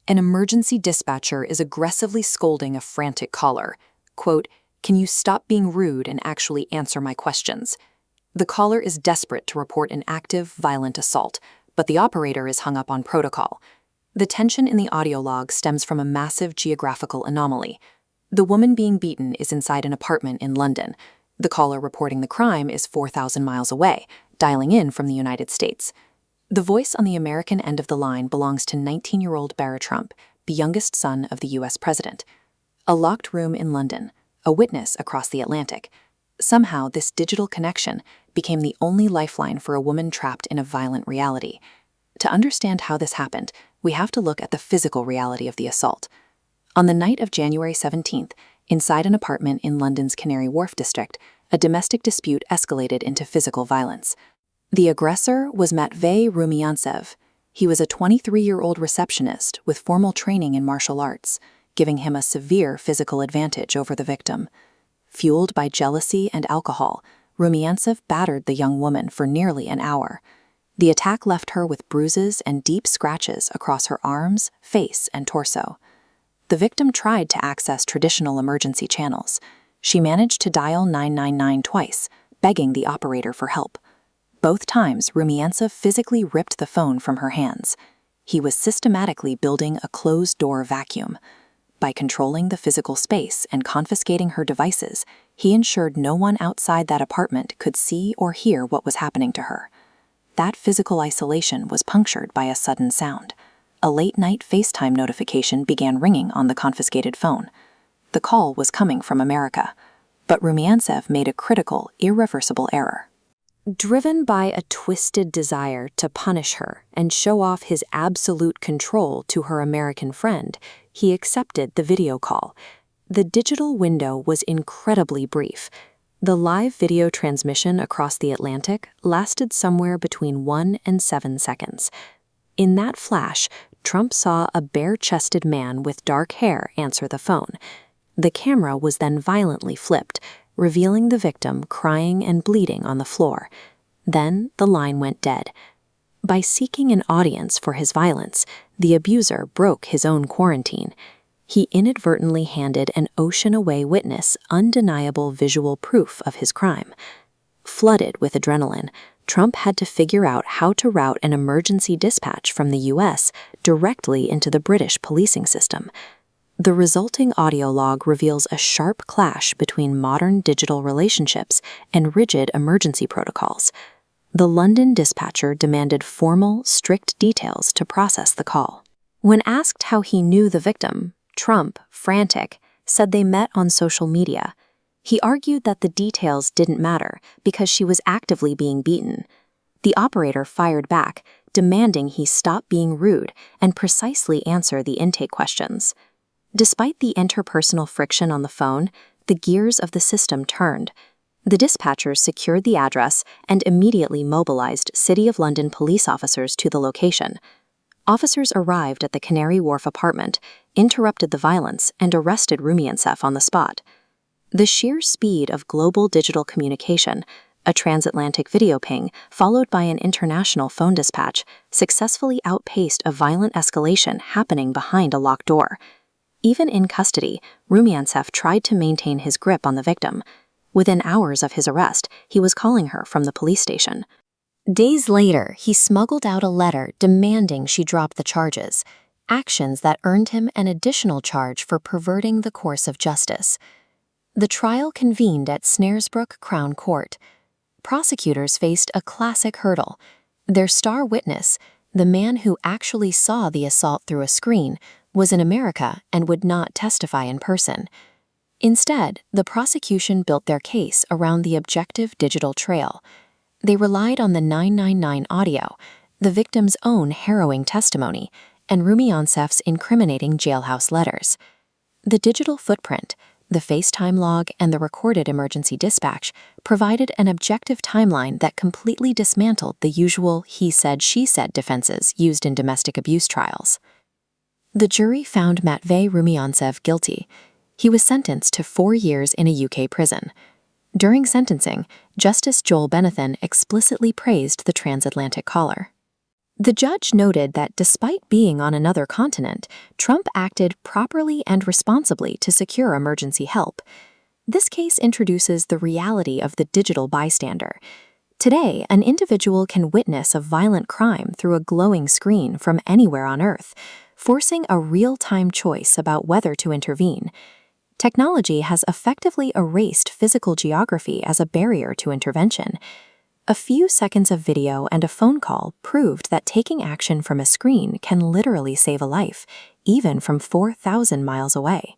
An emergency dispatcher is aggressively scolding a frantic caller. Quote, "Can you stop being rude and actually answer my questions?" The caller is desperate to report an active, violent assault, but the operator is hung up on protocol. The tension in the audio log stems from a massive geographical anomaly. The woman being beaten is inside an apartment in London. The caller reporting the crime is 4,000 miles away, dialing in from the United States. The voice on the American end of the line belongs to 19-year-old Barron Trump, the youngest son of the U.S. president. A locked room in London, a witness across the Atlantic. Somehow, this digital connection became the only lifeline for a woman trapped in a violent reality. To understand how this happened, we have to look at the physical reality of the assault. On the night of January 17th, inside an apartment in London's Canary Wharf district, a domestic dispute escalated into physical violence. The aggressor was Matvei Rumiantsev. He was a 23-year-old receptionist with formal training in martial arts, giving him a severe physical advantage over the victim. Fueled by jealousy and alcohol, Rumiantsev battered the young woman for nearly an hour. The attack left her with bruises and deep scratches across her arms, face, and torso. The victim tried to access traditional emergency channels. She managed to dial 999 twice, begging the operator for help. Both times, Rumiantsev physically ripped the phone from her hands. He was systematically building a closed-door vacuum. By controlling the physical space and confiscating her devices, he ensured no one outside that apartment could see or hear what was happening to her. That physical isolation was punctured by a sudden sound. A late-night FaceTime notification began ringing on the confiscated phone. The call was coming from America, but Rumiantsev made a critical, irreversible error. Driven by a twisted desire to punish her and show off his absolute control to her American friend, he accepted the video call. The digital window was incredibly brief. The live video transmission across the Atlantic lasted somewhere between 1 and 7 seconds. In that flash, Trump saw a bare-chested man with dark hair answer the phone. The camera was then violently flipped, revealing the victim crying and bleeding on the floor. Then the line went dead. By seeking an audience for his violence, the abuser broke his own quarantine. He inadvertently handed an ocean-away witness undeniable visual proof of his crime. Flooded with adrenaline, Trump had to figure out how to route an emergency dispatch from the U.S. directly into the British policing system. The resulting audio log reveals a sharp clash between modern digital relationships and rigid emergency protocols. The London dispatcher demanded formal, strict details to process the call. When asked how he knew the victim, Trump, frantic, said they met on social media. He argued that the details didn't matter because she was actively being beaten. The operator fired back, demanding he stop being rude and precisely answer the intake questions. Despite the interpersonal friction on the phone, the gears of the system turned. The dispatchers secured the address and immediately mobilized City of London police officers to the location. Officers arrived at the Canary Wharf apartment, interrupted the violence, and arrested Rumiantsev on the spot. The sheer speed of global digital communication, a transatlantic video ping followed by an international phone dispatch, successfully outpaced a violent escalation happening behind a locked door. Even in custody, Rumiantsev tried to maintain his grip on the victim. Within hours of his arrest, he was calling her from the police station. Days later, he smuggled out a letter demanding she drop the charges, actions that earned him an additional charge for perverting the course of justice. The trial convened at Snaresbrook Crown Court. Prosecutors faced a classic hurdle. Their star witness, the man who actually saw the assault through a screen, was in America and would not testify in person. Instead, the prosecution built their case around the objective digital trail. They relied on the 999 audio, the victim's own harrowing testimony, and Rumiantsev's incriminating jailhouse letters. The digital footprint, the FaceTime log, and the recorded emergency dispatch provided an objective timeline that completely dismantled the usual he said, she said defenses used in domestic abuse trials. The jury found Matvei Rumiantsev guilty. He was sentenced to 4 years in a UK prison. During sentencing, Justice Joel Benathan explicitly praised the transatlantic caller. The judge noted that despite being on another continent, Trump acted properly and responsibly to secure emergency help. This case introduces the reality of the digital bystander. Today, an individual can witness a violent crime through a glowing screen from anywhere on Earth, forcing a real-time choice about whether to intervene. Technology has effectively erased physical geography as a barrier to intervention. A few seconds of video and a phone call proved that taking action from a screen can literally save a life, even from 4,000 miles away.